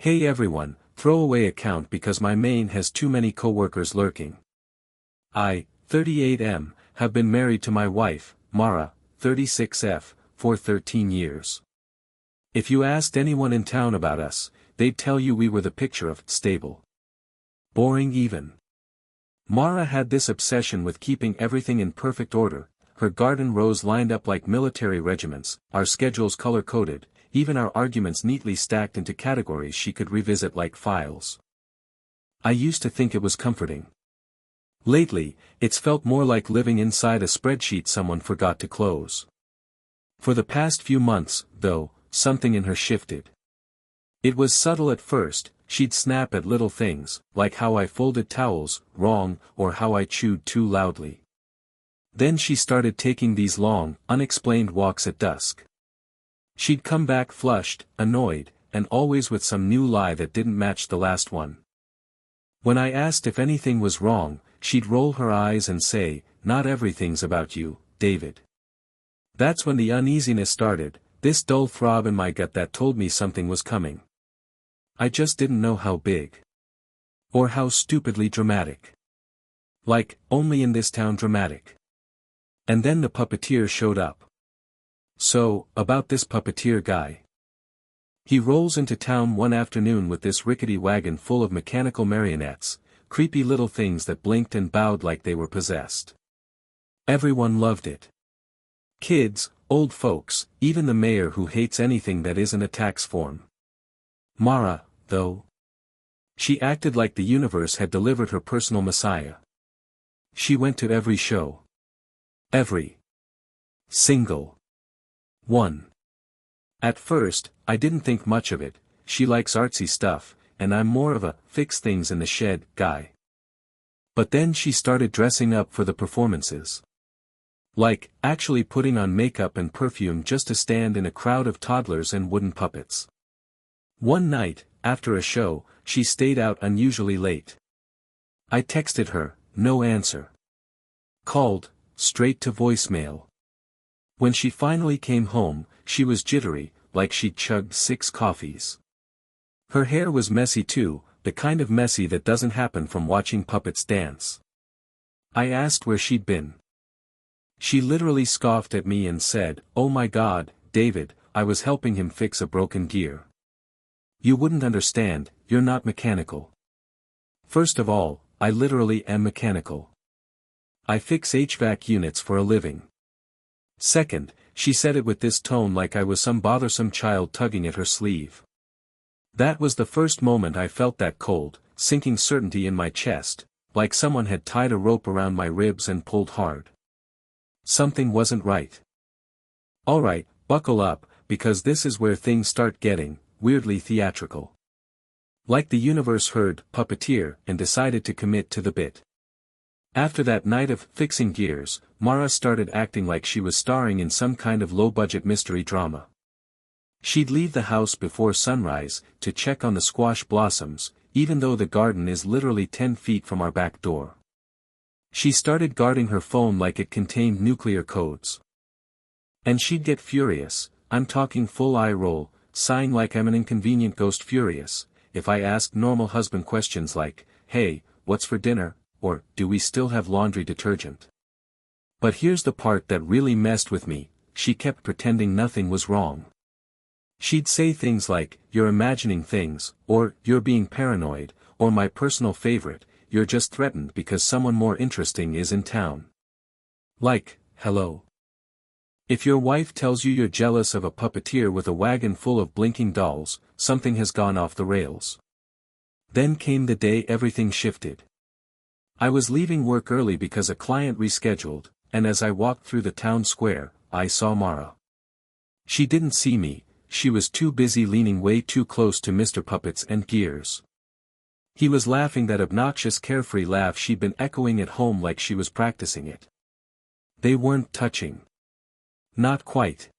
Hey everyone, throwaway account because my main has too many coworkers lurking. I, 38M, have been married to my wife, Mara, 36F, for 13 years. If you asked anyone in town about us, they'd tell you we were the picture of stable. Boring even. Mara had this obsession with keeping everything in perfect order, her garden rows lined up like military regiments, our schedules color-coded, even our arguments neatly stacked into categories she could revisit like files. I used to think it was comforting. Lately, it's felt more like living inside a spreadsheet someone forgot to close. For the past few months, though, something in her shifted. It was subtle at first. She'd snap at little things, like how I folded towels wrong or how I chewed too loudly. Then she started taking these long, unexplained walks at dusk. She'd come back flushed, annoyed, and always with some new lie that didn't match the last one. When I asked if anything was wrong, she'd roll her eyes and say, "Not everything's about you, David." That's when the uneasiness started, this dull throb in my gut that told me something was coming. I just didn't know how big. Or how stupidly dramatic. Like, only in this town dramatic. And then the puppeteer showed up. So, about this puppeteer guy. He rolls into town one afternoon with this rickety wagon full of mechanical marionettes, creepy little things that blinked and bowed like they were possessed. Everyone loved it. Kids, old folks, even the mayor who hates anything that isn't a tax form. Mara, though. She acted like the universe had delivered her personal messiah. She went to every show. Every single one. At first, I didn't think much of it. She likes artsy stuff, and I'm more of a fix things in the shed guy. But then she started dressing up for the performances. Like, actually putting on makeup and perfume just to stand in a crowd of toddlers and wooden puppets. One night, after a show, she stayed out unusually late. I texted her, no answer. Called, straight to voicemail. When she finally came home, she was jittery, like she'd chugged 6 coffees. Her hair was messy too, the kind of messy that doesn't happen from watching puppets dance. I asked where she'd been. She literally scoffed at me and said, "Oh my God, David, I was helping him fix a broken gear. You wouldn't understand, you're not mechanical." First of all, I literally am mechanical. I fix HVAC units for a living. Second, she said it with this tone like I was some bothersome child tugging at her sleeve. That was the first moment I felt that cold, sinking certainty in my chest, like someone had tied a rope around my ribs and pulled hard. Something wasn't right. Alright, buckle up, because this is where things start getting weirdly theatrical. Like the universe heard puppeteer and decided to commit to the bit. After that night of fixing gears, Mara started acting like she was starring in some kind of low-budget mystery drama. She'd leave the house before sunrise to check on the squash blossoms, even though the garden is literally 10 feet from our back door. She started guarding her phone like it contained nuclear codes. And she'd get furious, I'm talking full eye roll, sighing like I'm an inconvenient ghost furious, if I asked normal husband questions like, "Hey, what's for dinner?" or "Do we still have laundry detergent?" But here's the part that really messed with me, she kept pretending nothing was wrong. She'd say things like, "You're imagining things," or "You're being paranoid," or my personal favorite, "You're just threatened because someone more interesting is in town." Like, hello. If your wife tells you you're jealous of a puppeteer with a wagon full of blinking dolls, something has gone off the rails. Then came the day everything shifted. I was leaving work early because a client rescheduled, and as I walked through the town square, I saw Mara. She didn't see me, she was too busy leaning way too close to Mr. Puppets and Gears. He was laughing that obnoxious carefree laugh she'd been echoing at home like she was practicing it. They weren't touching. Not quite.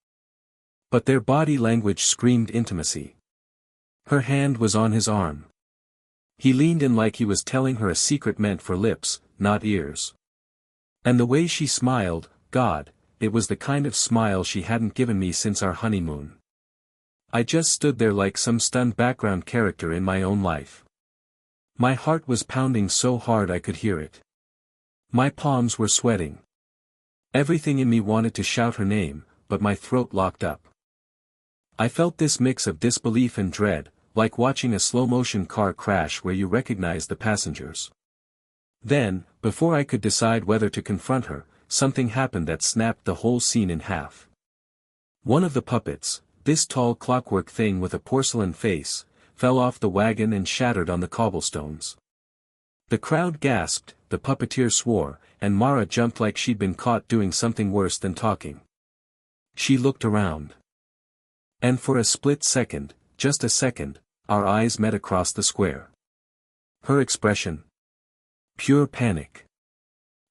But their body language screamed intimacy. Her hand was on his arm. He leaned in like he was telling her a secret meant for lips, not ears. And the way she smiled, God, it was the kind of smile she hadn't given me since our honeymoon. I just stood there like some stunned background character in my own life. My heart was pounding so hard I could hear it. My palms were sweating. Everything in me wanted to shout her name, but my throat locked up. I felt this mix of disbelief and dread, like watching a slow-motion car crash where you recognize the passengers. Then, before I could decide whether to confront her, something happened that snapped the whole scene in half. One of the puppets, this tall clockwork thing with a porcelain face, fell off the wagon and shattered on the cobblestones. The crowd gasped, the puppeteer swore, and Mara jumped like she'd been caught doing something worse than talking. She looked around. And for a split second, just a second, our eyes met across the square. Her expression? Pure panic.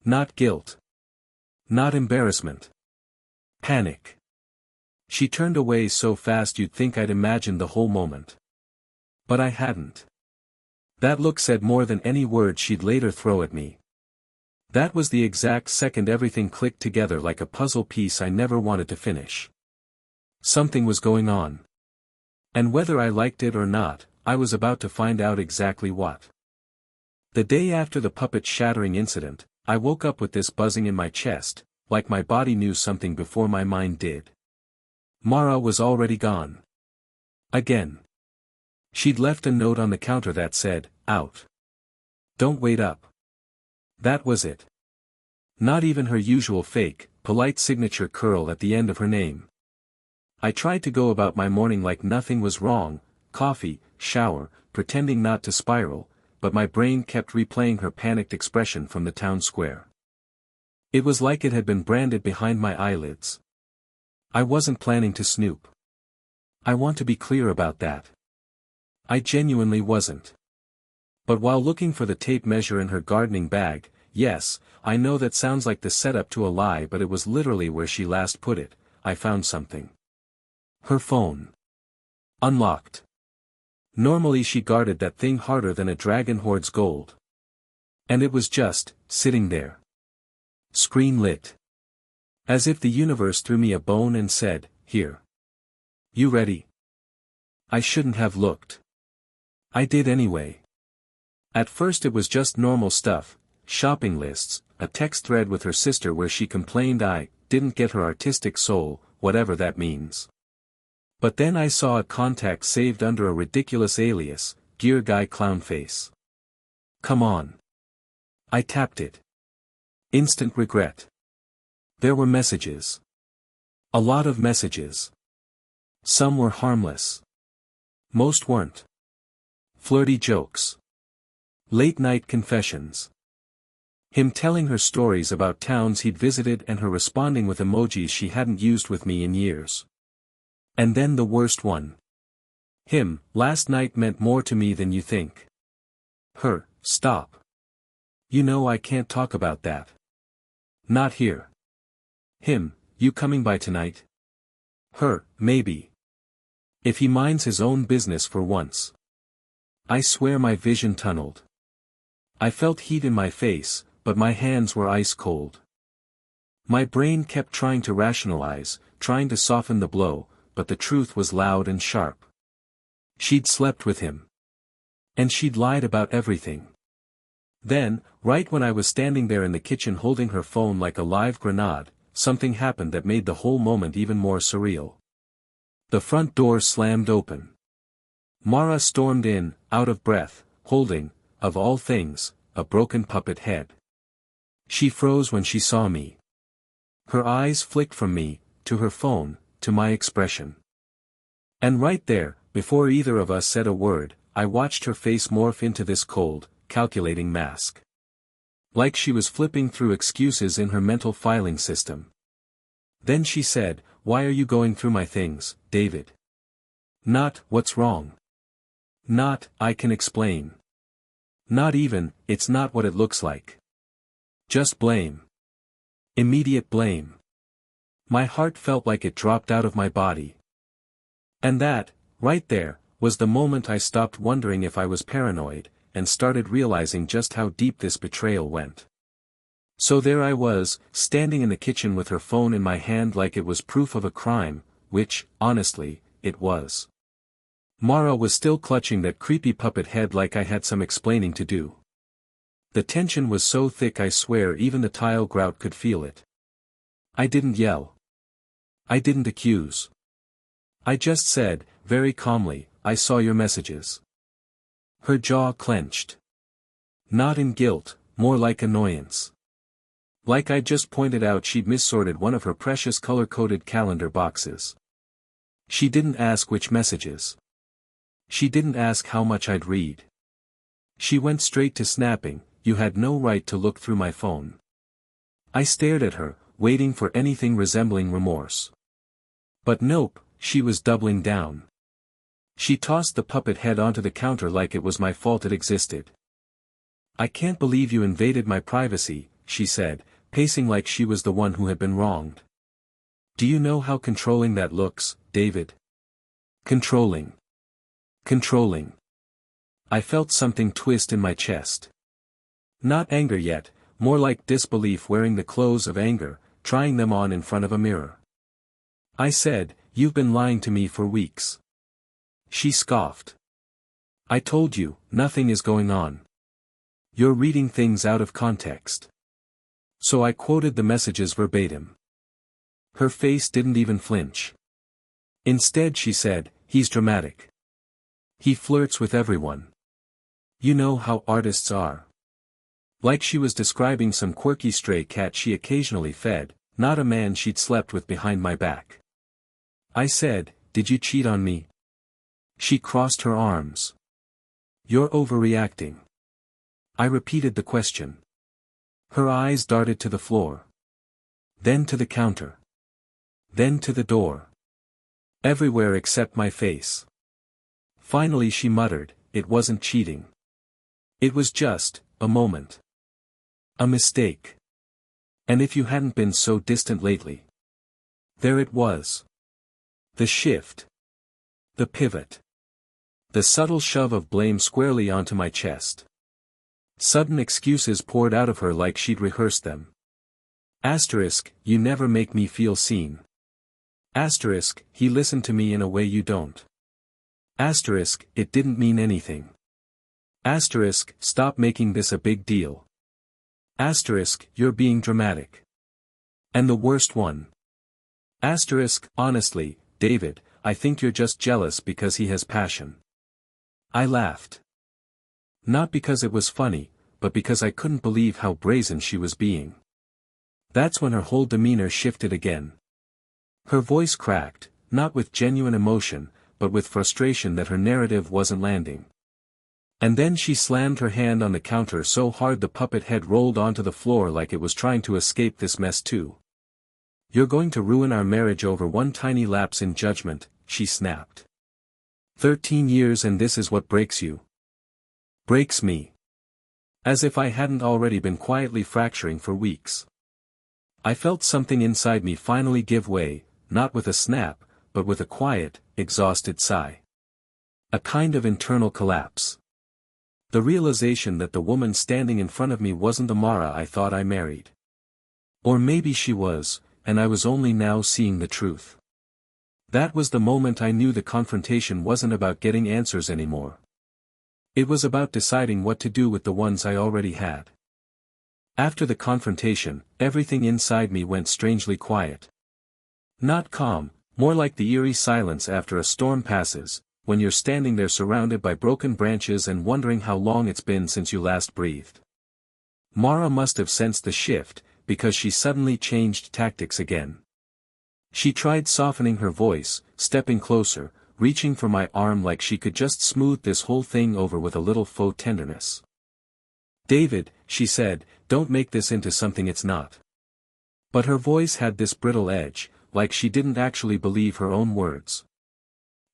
Not guilt. Not embarrassment. Panic. She turned away so fast you'd think I'd imagined the whole moment. But I hadn't. That look said more than any word she'd later throw at me. That was the exact second everything clicked together like a puzzle piece I never wanted to finish. Something was going on. And whether I liked it or not, I was about to find out exactly what. The day after the puppet shattering incident, I woke up with this buzzing in my chest, like my body knew something before my mind did. Mara was already gone. Again. She'd left a note on the counter that said, "Out. Don't wait up." That was it. Not even her usual fake, polite signature curl at the end of her name. I tried to go about my morning like nothing was wrong, coffee, shower, pretending not to spiral, but my brain kept replaying her panicked expression from the town square. It was like it had been branded behind my eyelids. I wasn't planning to snoop. I want to be clear about that. I genuinely wasn't. But while looking for the tape measure in her gardening bag, yes, I know that sounds like the setup to a lie, but it was literally where she last put it, I found something. Her phone. Unlocked. Normally she guarded that thing harder than a dragon hoards gold. And it was just, sitting there. Screen lit. As if the universe threw me a bone and said, "Here. You ready?" I shouldn't have looked. I did anyway. At first it was just normal stuff, shopping lists, a text thread with her sister where she complained I didn't get her artistic soul, whatever that means. But then I saw a contact saved under a ridiculous alias, Gear Guy Clownface. Come on. I tapped it. Instant regret. There were messages. A lot of messages. Some were harmless. Most weren't. Flirty jokes. Late-night confessions. Him telling her stories about towns he'd visited and her responding with emojis she hadn't used with me in years. And then the worst one. Him, "Last night meant more to me than you think." Her, "Stop. You know I can't talk about that. Not here." Him, "You coming by tonight?" Her, "Maybe. If he minds his own business for once." I swear my vision tunneled. I felt heat in my face, but my hands were ice cold. My brain kept trying to rationalize, trying to soften the blow, but the truth was loud and sharp. She'd slept with him. And she'd lied about everything. Then, right when I was standing there in the kitchen holding her phone like a live grenade, something happened that made the whole moment even more surreal. The front door slammed open. Mara stormed in, out of breath, holding, of all things, a broken puppet head. She froze when she saw me. Her eyes flicked from me, to her phone, to my expression. And right there, before either of us said a word, I watched her face morph into this cold, calculating mask. Like she was flipping through excuses in her mental filing system. Then she said, "Why are you going through my things, David?" Not, "What's wrong?" Not, "I can explain." Not even, "It's not what it looks like." Just blame. Immediate blame. My heart felt like it dropped out of my body. And that, right there, was the moment I stopped wondering if I was paranoid, and started realizing just how deep this betrayal went. So there I was, standing in the kitchen with her phone in my hand like it was proof of a crime, which, honestly, it was. Mara was still clutching that creepy puppet head like I had some explaining to do. The tension was so thick I swear even the tile grout could feel it. I didn't yell. I didn't accuse. I just said, very calmly, I saw your messages. Her jaw clenched. Not in guilt, more like annoyance. Like I just pointed out she'd missorted one of her precious color-coded calendar boxes. She didn't ask which messages. She didn't ask how much I'd read. She went straight to snapping, you had no right to look through my phone. I stared at her, waiting for anything resembling remorse. But nope, she was doubling down. She tossed the puppet head onto the counter like it was my fault it existed. I can't believe you invaded my privacy, she said, pacing like she was the one who had been wronged. Do you know how controlling that looks, David? Controlling. Controlling. I felt something twist in my chest. Not anger yet, more like disbelief wearing the clothes of anger, trying them on in front of a mirror. I said, you've been lying to me for weeks. She scoffed. I told you, nothing is going on. You're reading things out of context. So I quoted the messages verbatim. Her face didn't even flinch. Instead she said, he's dramatic. He flirts with everyone. You know how artists are. Like she was describing some quirky stray cat she occasionally fed, not a man she'd slept with behind my back. I said, did you cheat on me? She crossed her arms. You're overreacting. I repeated the question. Her eyes darted to the floor. Then to the counter. Then to the door. Everywhere except my face. Finally she muttered, it wasn't cheating. It was just, a moment. A mistake. And if you hadn't been so distant lately. There it was. The shift. The pivot. The subtle shove of blame squarely onto my chest. Sudden excuses poured out of her like she'd rehearsed them. Asterisk, you never make me feel seen. Asterisk, he listened to me in a way you don't. Asterisk, it didn't mean anything. Asterisk, stop making this a big deal. Asterisk, you're being dramatic. And the worst one. Asterisk, honestly, David, I think you're just jealous because he has passion. I laughed. Not because it was funny, but because I couldn't believe how brazen she was being. That's when her whole demeanor shifted again. Her voice cracked, not with genuine emotion, but with frustration that her narrative wasn't landing. And then she slammed her hand on the counter so hard the puppet head rolled onto the floor like it was trying to escape this mess too. You're going to ruin our marriage over one tiny lapse in judgment, she snapped. 13 years and this is what breaks you. Breaks me. As if I hadn't already been quietly fracturing for weeks. I felt something inside me finally give way, not with a snap, but with a quiet, exhausted sigh. A kind of internal collapse. The realization that the woman standing in front of me wasn't the Mara I thought I married. Or maybe she was, and I was only now seeing the truth. That was the moment I knew the confrontation wasn't about getting answers anymore. It was about deciding what to do with the ones I already had. After the confrontation, everything inside me went strangely quiet. Not calm, more like the eerie silence after a storm passes, when you're standing there surrounded by broken branches and wondering how long it's been since you last breathed. Mara must have sensed the shift, because she suddenly changed tactics again. She tried softening her voice, stepping closer, reaching for my arm like she could just smooth this whole thing over with a little faux tenderness. David, she said, don't make this into something it's not. But her voice had this brittle edge, like she didn't actually believe her own words.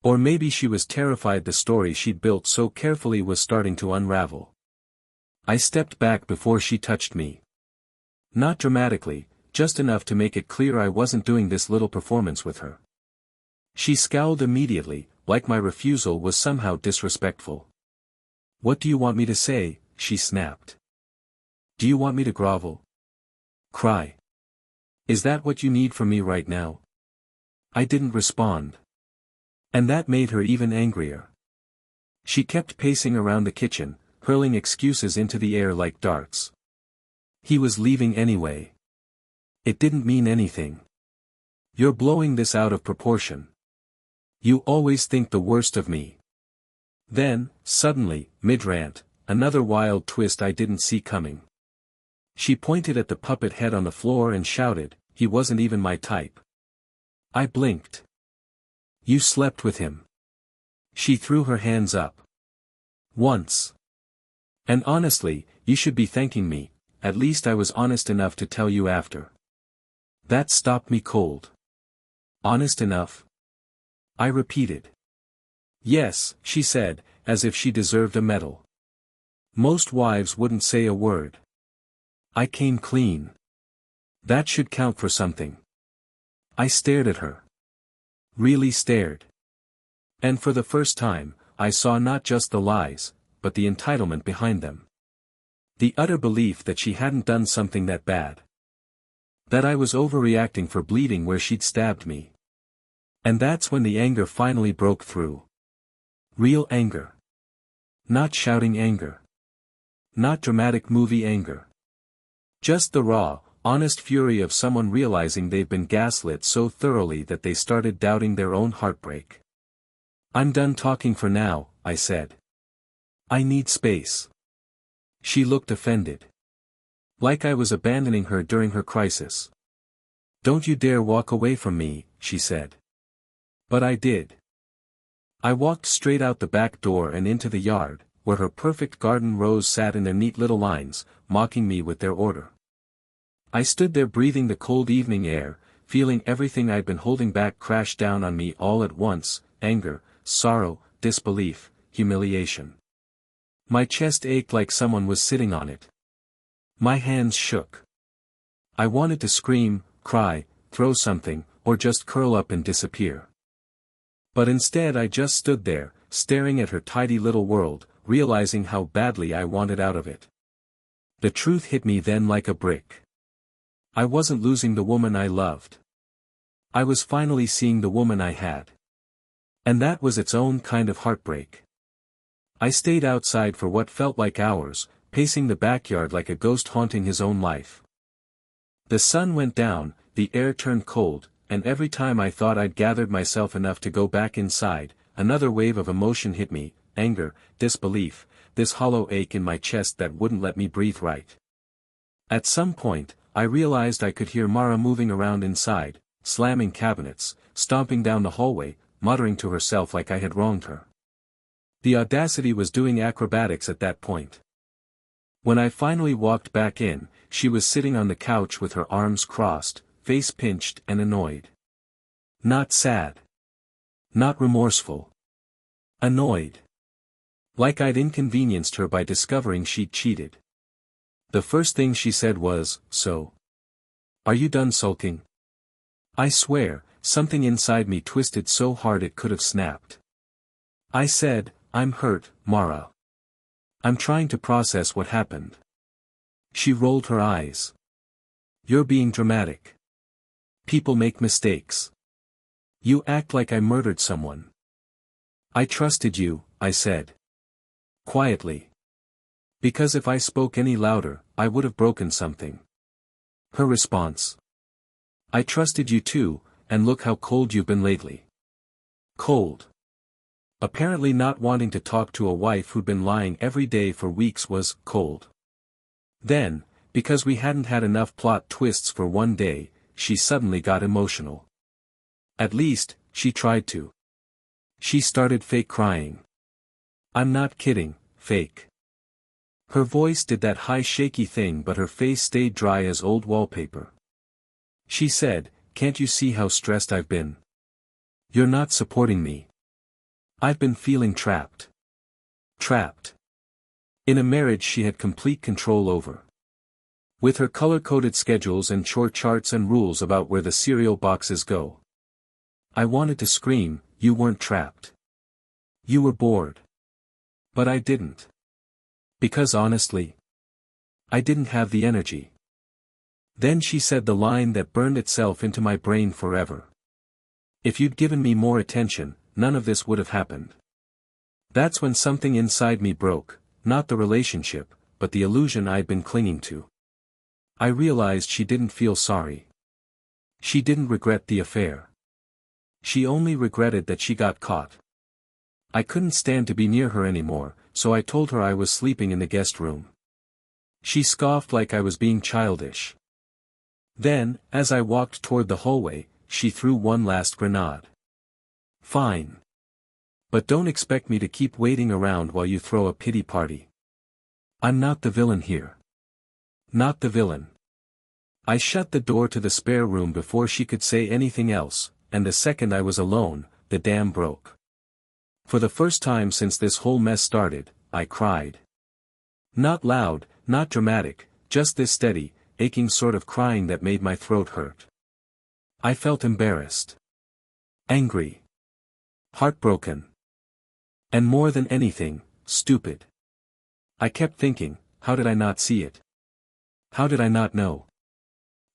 Or maybe she was terrified the story she'd built so carefully was starting to unravel. I stepped back before she touched me. Not dramatically, just enough to make it clear I wasn't doing this little performance with her. She scowled immediately, like my refusal was somehow disrespectful. What do you want me to say? She snapped. Do you want me to grovel? Cry? Is that what you need from me right now? I didn't respond. And that made her even angrier. She kept pacing around the kitchen, hurling excuses into the air like darts. He was leaving anyway. It didn't mean anything. You're blowing this out of proportion. You always think the worst of me. Then, suddenly, mid-rant, another wild twist I didn't see coming. She pointed at the puppet head on the floor and shouted, "He wasn't even my type." I blinked. "You slept with him." She threw her hands up. "Once. And honestly, you should be thanking me, at least I was honest enough to tell you after." That stopped me cold. "Honest enough?" I repeated. "Yes," she said, as if she deserved a medal. "Most wives wouldn't say a word. I came clean. That should count for something." I stared at her. Really stared. And for the first time, I saw not just the lies, but the entitlement behind them. The utter belief that she hadn't done something that bad. That I was overreacting for bleeding where she'd stabbed me. And that's when the anger finally broke through. Real anger. Not shouting anger. Not dramatic movie anger. Just the raw, honest fury of someone realizing they've been gaslit so thoroughly that they started doubting their own heartbreak. "I'm done talking for now," I said. "I need space." She looked offended. Like I was abandoning her during her crisis. "Don't you dare walk away from me," she said. But I did. I walked straight out the back door and into the yard, where her perfect garden rows sat in their neat little lines, mocking me with their order. I stood there breathing the cold evening air, feeling everything I'd been holding back crash down on me all at once: anger, sorrow, disbelief, humiliation. My chest ached like someone was sitting on it. My hands shook. I wanted to scream, cry, throw something, or just curl up and disappear. But instead I just stood there, staring at her tidy little world, realizing how badly I wanted out of it. The truth hit me then like a brick. I wasn't losing the woman I loved. I was finally seeing the woman I had. And that was its own kind of heartbreak. I stayed outside for what felt like hours, pacing the backyard like a ghost haunting his own life. The sun went down, the air turned cold, and every time I thought I'd gathered myself enough to go back inside, another wave of emotion hit me: anger, disbelief, this hollow ache in my chest that wouldn't let me breathe right. At some point, I realized I could hear Mara moving around inside, slamming cabinets, stomping down the hallway, muttering to herself like I had wronged her. The audacity was doing acrobatics at that point. When I finally walked back in, she was sitting on the couch with her arms crossed, face pinched and annoyed. Not sad. Not remorseful. Annoyed. Like I'd inconvenienced her by discovering she'd cheated. The first thing she said was, "So? Are you done sulking?" I swear, something inside me twisted so hard it could have snapped. I said, "I'm hurt, Mara. I'm trying to process what happened." She rolled her eyes. "You're being dramatic. People make mistakes. You act like I murdered someone." "I trusted you," I said. Quietly. "Because if I spoke any louder, I would have broken something." Her response: "I trusted you too, and look how cold you've been lately." Cold. Apparently not wanting to talk to a wife who'd been lying every day for weeks was cold. Then, because we hadn't had enough plot twists for one day, she suddenly got emotional. At least, she tried to. She started fake crying. I'm not kidding, fake. Her voice did that high shaky thing, but her face stayed dry as old wallpaper. She said, "Can't you see how stressed I've been? You're not supporting me. I've been feeling trapped." Trapped. In a marriage she had complete control over. With her color-coded schedules and chore charts and rules about where the cereal boxes go. I wanted to scream, "You weren't trapped. You were bored." But I didn't. Because honestly, I didn't have the energy. Then she said the line that burned itself into my brain forever. "If you'd given me more attention, none of this would have happened." That's when something inside me broke, not the relationship, but the illusion I'd been clinging to. I realized she didn't feel sorry. She didn't regret the affair. She only regretted that she got caught. I couldn't stand to be near her anymore, so I told her I was sleeping in the guest room. She scoffed like I was being childish. Then, as I walked toward the hallway, she threw one last grenade. Fine. But don't expect me to keep waiting around while you throw a pity party. I'm not the villain here. Not the villain. I shut the door to the spare room before she could say anything else, and the second I was alone, the dam broke. For the first time since this whole mess started, I cried. Not loud, not dramatic, just this steady, aching sort of crying that made my throat hurt. I felt embarrassed. Angry. Heartbroken. And more than anything, stupid. I kept thinking, how did I not see it? How did I not know?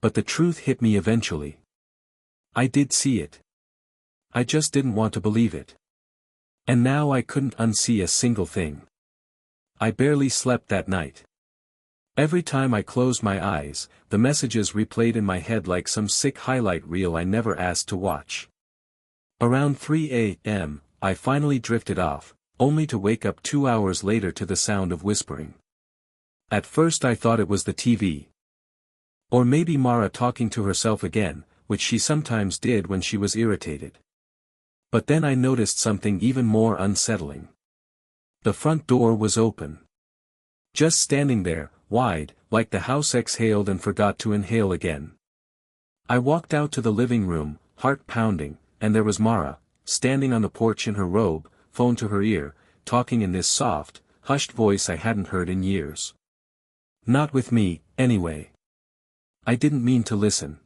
But the truth hit me eventually. I did see it. I just didn't want to believe it. And now I couldn't unsee a single thing. I barely slept that night. Every time I closed my eyes, the messages replayed in my head like some sick highlight reel I never asked to watch. Around 3 a.m., I finally drifted off, only to wake up 2 hours later to the sound of whispering. At first I thought it was the TV. Or maybe Mara talking to herself again, which she sometimes did when she was irritated. But then I noticed something even more unsettling. The front door was open. Just standing there, wide, like the house exhaled and forgot to inhale again. I walked out to the living room, heart pounding, and there was Mara, standing on the porch in her robe, phone to her ear, talking in this soft, hushed voice I hadn't heard in years. Not with me, anyway. I didn't mean to listen.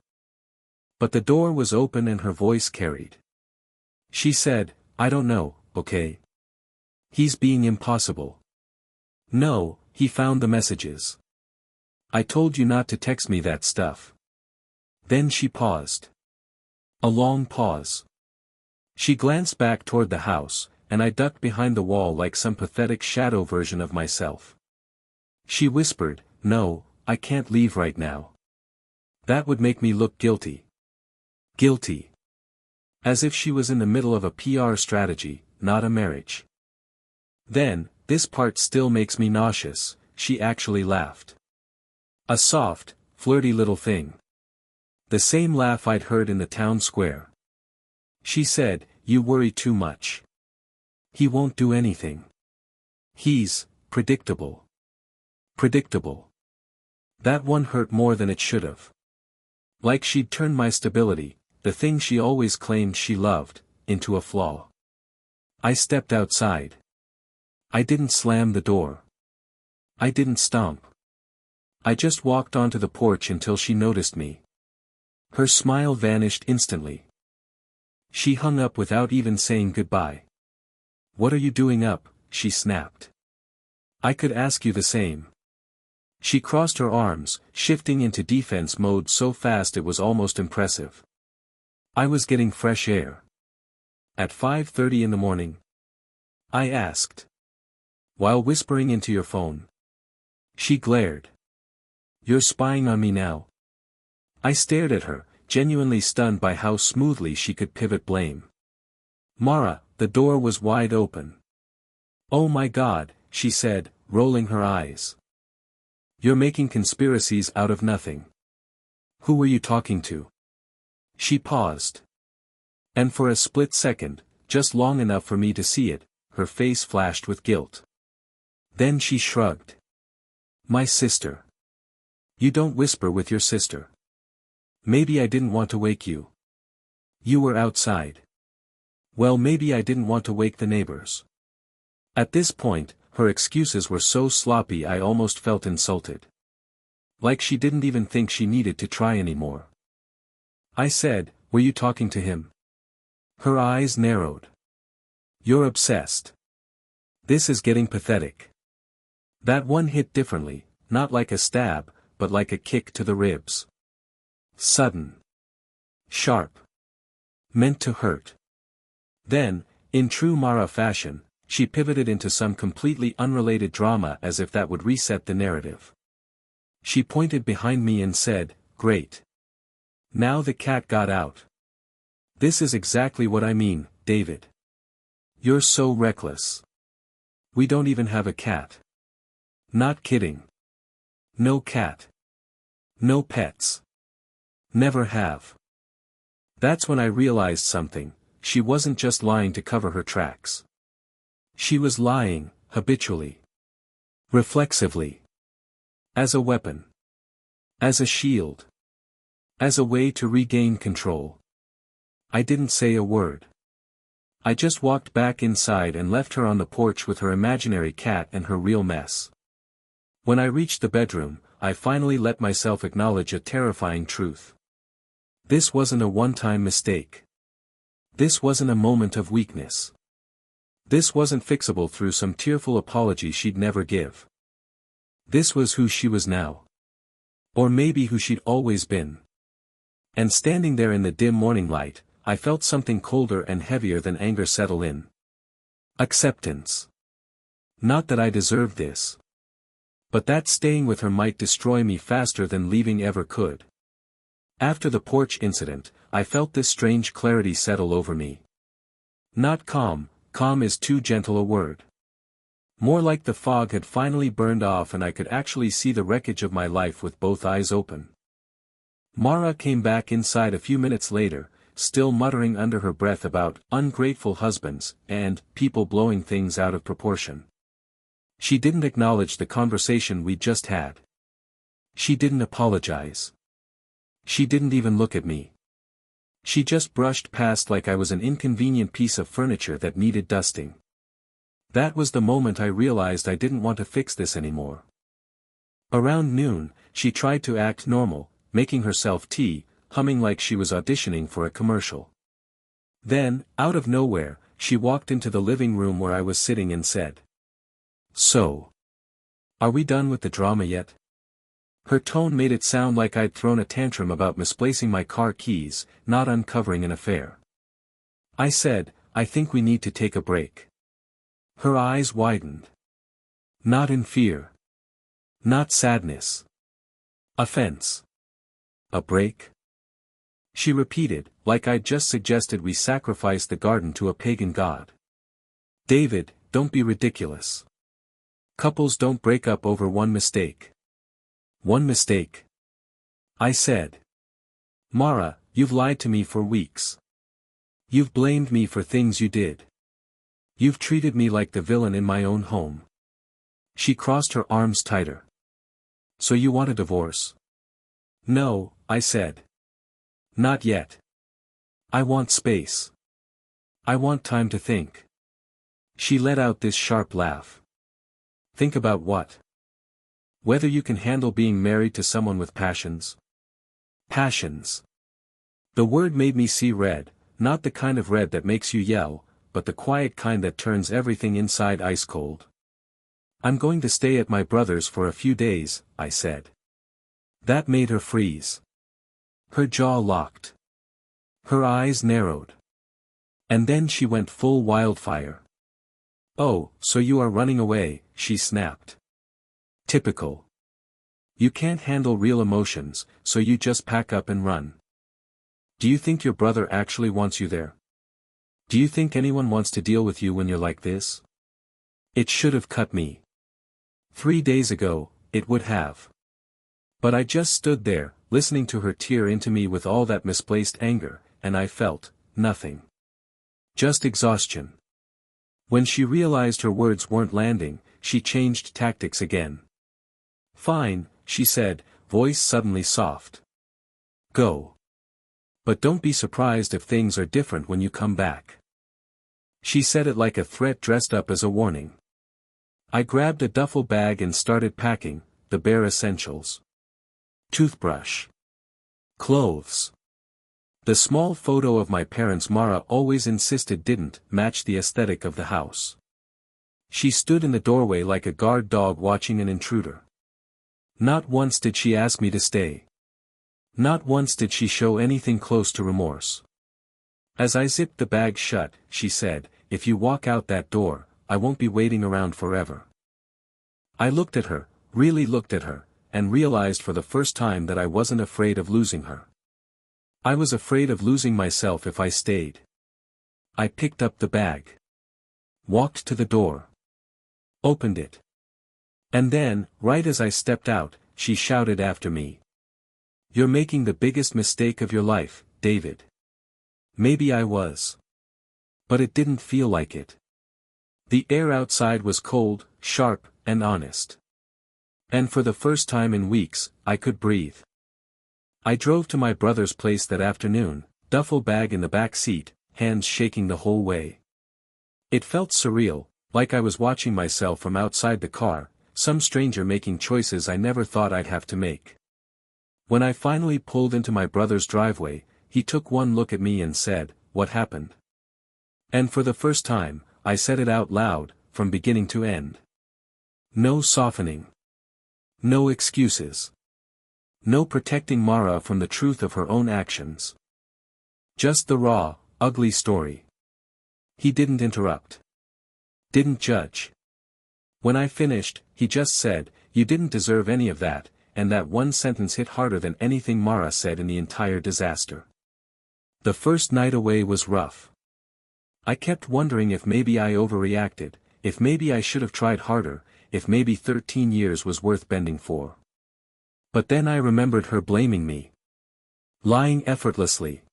But the door was open and her voice carried. She said, I don't know, okay? He's being impossible. No, he found the messages. I told you not to text me that stuff. Then she paused. A long pause. She glanced back toward the house, and I ducked behind the wall like some pathetic shadow version of myself. She whispered, no, I can't leave right now. That would make me look guilty. Guilty. As if she was in the middle of a PR strategy, not a marriage. Then, this part still makes me nauseous, she actually laughed. A soft, flirty little thing. The same laugh I'd heard in the town square. She said, you worry too much. He won't do anything. He's predictable. Predictable. That one hurt more than it should have. Like she'd turned my stability, the thing she always claimed she loved, into a flaw. I stepped outside. I didn't slam the door. I didn't stomp. I just walked onto the porch until she noticed me. Her smile vanished instantly. She hung up without even saying goodbye. What are you doing up? She snapped. I could ask you the same. She crossed her arms, shifting into defense mode so fast it was almost impressive. I was getting fresh air. At 5:30 in the morning? I asked. While whispering into your phone. She glared. You're spying on me now? I stared at her, genuinely stunned by how smoothly she could pivot blame. Mara, the door was wide open. Oh my God, she said, rolling her eyes. You're making conspiracies out of nothing. Who were you talking to? She paused. And for a split second, just long enough for me to see it, her face flashed with guilt. Then she shrugged. My sister. You don't whisper with your sister. Maybe I didn't want to wake you. You were outside. Well, maybe I didn't want to wake the neighbors. At this point, her excuses were so sloppy I almost felt insulted. Like she didn't even think she needed to try anymore. I said, were you talking to him? Her eyes narrowed. You're obsessed. This is getting pathetic. That one hit differently, not like a stab, but like a kick to the ribs. Sudden. Sharp. Meant to hurt. Then, in true Mara fashion, she pivoted into some completely unrelated drama as if that would reset the narrative. She pointed behind me and said, "Great. Now the cat got out. This is exactly what I mean, David. You're so reckless. We don't even have a cat." "Not kidding. No cat. No pets. Never have." That's when I realized something. She wasn't just lying to cover her tracks. She was lying, habitually. Reflexively. As a weapon. As a shield. As a way to regain control. I didn't say a word. I just walked back inside and left her on the porch with her imaginary cat and her real mess. When I reached the bedroom, I finally let myself acknowledge a terrifying truth. This wasn't a one-time mistake. This wasn't a moment of weakness. This wasn't fixable through some tearful apology she'd never give. This was who she was now. Or maybe who she'd always been. And standing there in the dim morning light, I felt something colder and heavier than anger settle in. Acceptance. Not that I deserved this. But that staying with her might destroy me faster than leaving ever could. After the porch incident, I felt this strange clarity settle over me. Not calm, calm is too gentle a word. More like the fog had finally burned off and I could actually see the wreckage of my life with both eyes open. Mara came back inside a few minutes later, still muttering under her breath about ungrateful husbands and people blowing things out of proportion. She didn't acknowledge the conversation we just had. She didn't apologize. She didn't even look at me. She just brushed past like I was an inconvenient piece of furniture that needed dusting. That was the moment I realized I didn't want to fix this anymore. Around noon, she tried to act normal, making herself tea, humming like she was auditioning for a commercial. Then, out of nowhere, she walked into the living room where I was sitting and said, "So, are we done with the drama yet?" Her tone made it sound like I'd thrown a tantrum about misplacing my car keys, not uncovering an affair. I said, "I think we need to take a break." Her eyes widened. Not in fear. Not sadness. Offense. "A break?" She repeated, like I'd just suggested we sacrifice the garden to a pagan god. "David, don't be ridiculous. Couples don't break up over one mistake." "One mistake?" I said. "Mara, you've lied to me for weeks. You've blamed me for things you did. You've treated me like the villain in my own home." She crossed her arms tighter. "So you want a divorce?" "No," I said. "Not yet. I want space. I want time to think." She let out this sharp laugh. "Think about what? Whether you can handle being married to someone with passions?" Passions. The word made me see red, not the kind of red that makes you yell, but the quiet kind that turns everything inside ice cold. "I'm going to stay at my brother's for a few days," I said. That made her freeze. Her jaw locked. Her eyes narrowed. And then she went full wildfire. "Oh, so you are running away," she snapped. Typical. You can't handle real emotions, so you just pack up and run. Do you think your brother actually wants you there? Do you think anyone wants to deal with you when you're like this? It should have cut me. 3 days ago, it would have. But I just stood there, listening to her tear into me with all that misplaced anger, and I felt nothing. Just exhaustion. When she realized her words weren't landing, she changed tactics again. "Fine," she said, voice suddenly soft. "Go. But don't be surprised if things are different when you come back." She said it like a threat dressed up as a warning. I grabbed a duffel bag and started packing, the bare essentials. Toothbrush. Clothes. The small photo of my parents Mara always insisted didn't match the aesthetic of the house. She stood in the doorway like a guard dog watching an intruder. Not once did she ask me to stay. Not once did she show anything close to remorse. As I zipped the bag shut, she said, "If you walk out that door, I won't be waiting around forever. I looked at her, really looked at her, and realized for the first time that I wasn't afraid of losing her. I was afraid of losing myself if I stayed. I picked up the bag. Walked to the door. Opened it. And then, right as I stepped out, she shouted after me. "You're making the biggest mistake of your life, David." Maybe I was. But it didn't feel like it. The air outside was cold, sharp, and honest. And for the first time in weeks, I could breathe. I drove to my brother's place that afternoon, duffel bag in the back seat, hands shaking the whole way. It felt surreal, like I was watching myself from outside the car, some stranger making choices I never thought I'd have to make. When I finally pulled into my brother's driveway, he took one look at me and said, "What happened?" And for the first time, I said it out loud, from beginning to end. No softening. No excuses. No protecting Mara from the truth of her own actions. Just the raw, ugly story. He didn't interrupt. Didn't judge. When I finished, he just said, "You didn't deserve any of that," and that one sentence hit harder than anything Mara said in the entire disaster. The first night away was rough. I kept wondering if maybe I overreacted, if maybe I should have tried harder, if maybe 13 years was worth bending for. But then I remembered her blaming me. Lying effortlessly.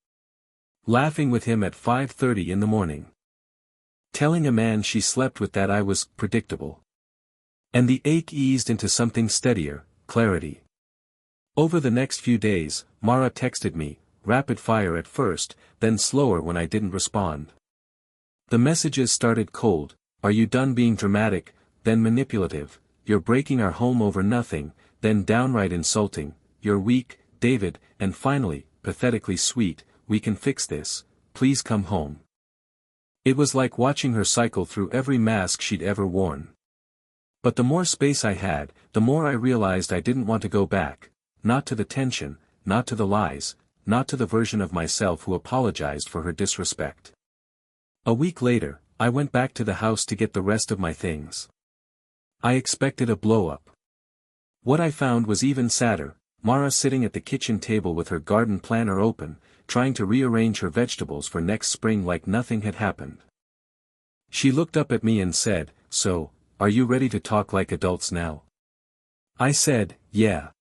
Laughing with him at 5:30 in the morning. Telling a man she slept with that I was predictable. And the ache eased into something steadier, clarity. Over the next few days, Mara texted me, rapid fire at first, then slower when I didn't respond. The messages started cold: "Are you done being dramatic?" Then manipulative: "You're breaking our home over nothing," then downright insulting: "You're weak, David," and finally, pathetically sweet: "We can fix this, please come home." It was like watching her cycle through every mask she'd ever worn. But the more space I had, the more I realized I didn't want to go back, not to the tension, not to the lies, not to the version of myself who apologized for her disrespect. A week later, I went back to the house to get the rest of my things. I expected a blow-up. What I found was even sadder: Mara sitting at the kitchen table with her garden planner open, trying to rearrange her vegetables for next spring like nothing had happened. She looked up at me and said, "So, are you ready to talk like adults now?" I said, "Yeah.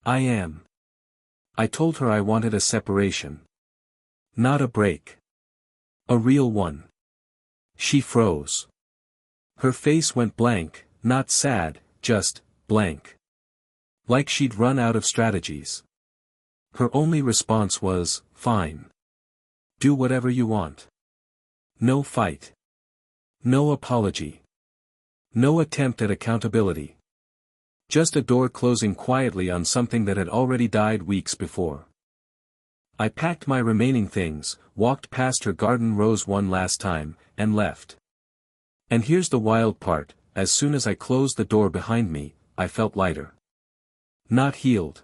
I am." I told her I wanted a separation. Not a break. A real one. She froze. Her face went blank, not sad, just blank. Like she'd run out of strategies. Her only response was, "Fine. Do whatever you want." No fight. No apology. No attempt at accountability. Just a door closing quietly on something that had already died weeks before. I packed my remaining things, walked past her garden rose one last time, and left. And here's the wild part: as soon as I closed the door behind me, I felt lighter. Not healed.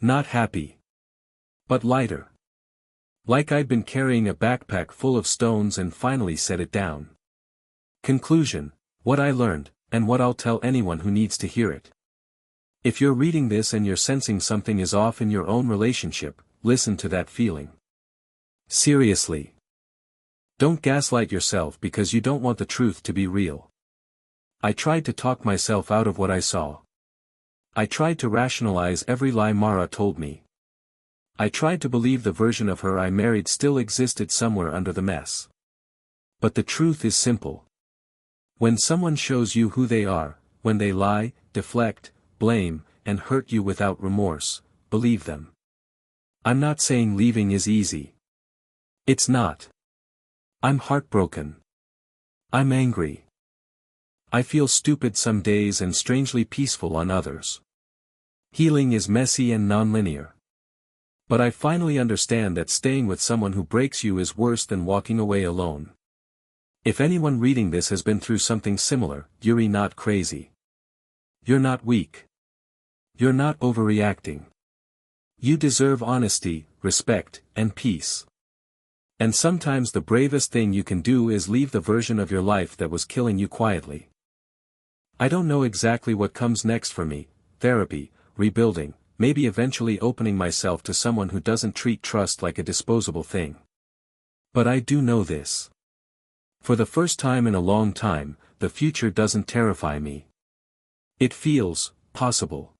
Not happy. But lighter. Like I'd been carrying a backpack full of stones and finally set it down. Conclusion: what I learned, and what I'll tell anyone who needs to hear it. If you're reading this and you're sensing something is off in your own relationship, listen to that feeling. Seriously. Don't gaslight yourself because you don't want the truth to be real. I tried to talk myself out of what I saw. I tried to rationalize every lie Mara told me. I tried to believe the version of her I married still existed somewhere under the mess. But the truth is simple. When someone shows you who they are, when they lie, deflect, blame, and hurt you without remorse, believe them. I'm not saying leaving is easy. It's not. I'm heartbroken. I'm angry. I feel stupid some days and strangely peaceful on others. Healing is messy and nonlinear. But I finally understand that staying with someone who breaks you is worse than walking away alone. If anyone reading this has been through something similar, you're not crazy. You're not weak. You're not overreacting. You deserve honesty, respect, and peace. And sometimes the bravest thing you can do is leave the version of your life that was killing you quietly. I don't know exactly what comes next for me: therapy, rebuilding, maybe eventually opening myself to someone who doesn't treat trust like a disposable thing. But I do know this. For the first time in a long time, the future doesn't terrify me. It feels possible.